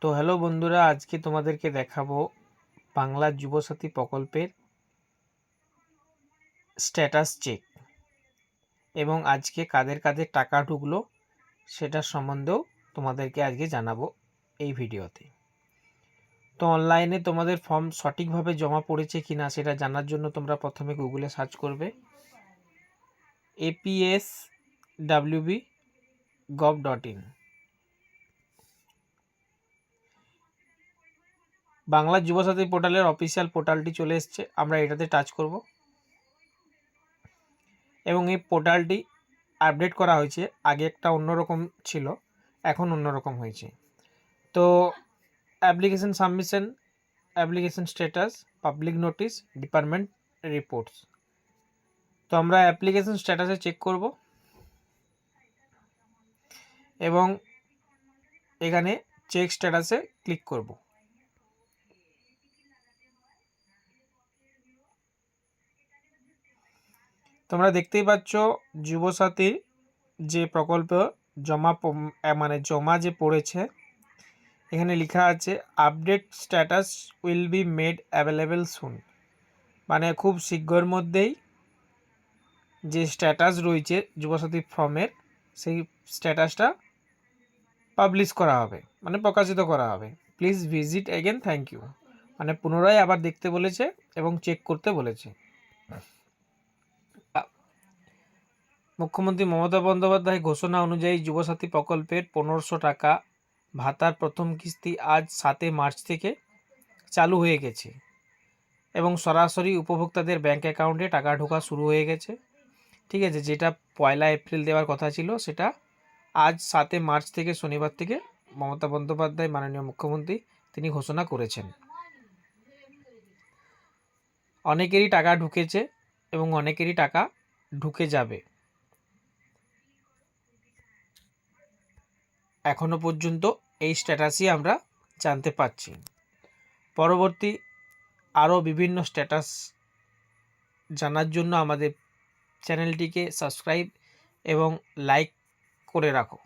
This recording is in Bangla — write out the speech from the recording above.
তো হ্যালো বন্ধুরা, আজকে তোমাদেরকে দেখাবো বাংলা যুবসাথী প্রকল্পের স্ট্যাটাস চেক এবং আজকে কাদের কাদের টাকা ঢুকলো সেটার সম্বন্ধেও তোমাদেরকে আজকে জানাবো এই ভিডিওতে। তো অনলাইনে তোমাদের ফর্ম সঠিকভাবে জমা পড়েছে কিনা সেটা জানার জন্য তোমরা প্রথমে গুগলে সার্চ করবে apswb.gov.in। বাংলা যুবসাথী পোর্টালের অফিসিয়াল পোর্টালটি চলে এসছে, আমরা এটাতে টাচ করব এবং এই পোর্টালটি আপডেট করা হয়েছে। আগে একটা অন্যরকম ছিল, এখন অন্যরকম হয়েছে। তো application submission, application status, public notice, department reports. তো আমরা অ্যাপ্লিকেশন স্ট্যাটাসে চেক করব এবং এখানে চেক স্ট্যাটাসে ক্লিক করব। তোমরা দেখতেই পাচ্ছ যুবসাথী যে প্রকল্প জমা যে পড়েছে, এখানে লেখা আছে update status will be made available soon. মানে খুব শীঘ্রের মধ্যেই যে স্ট্যাটাস রয়েছে যুবসাথী ফর্মের, সেই স্ট্যাটাসটা পাবলিশ করা হবে, মানে প্রকাশিত করা হবে। Please visit again, thank you. মানে পুনরায় আবার দেখতে বলেছে এবং চেক করতে বলেছে। মুখ্যমন্ত্রী মমতা বন্দ্যোপাধ্যায় ঘোষণা অনুযায়ী যুবসাথী প্রকল্পের 1500 টাকা ভাতার প্রথম কিস্তি আজ 7 মার্চ থেকে চালু হয়ে গেছে এবং সরাসরি উপভোক্তাদের ব্যাংক অ্যাকাউন্টে টাকা ঢোকা শুরু হয়ে গেছে। ঠিক আছে, যেটা 1 এপ্রিল দেওয়ার কথা ছিল সেটা আজ 7 মার্চ থেকে, শনিবার থেকে মমতা বন্দ্যোপাধ্যায় মাননীয় মুখ্যমন্ত্রী তিনি ঘোষণা করেছেন। অনেকেরই টাকা ঢুকেছে এবং অনেকেরই টাকা ঢুকে যাবে। এখনো পর্যন্ত এই স্ট্যাটাসই আমরা জানতে পারছি। পরবর্তী আরও বিভিন্ন স্ট্যাটাস জানার জন্য আমাদের চ্যানেলটিকে সাবস্ক্রাইব এবং লাইক করে রাখো।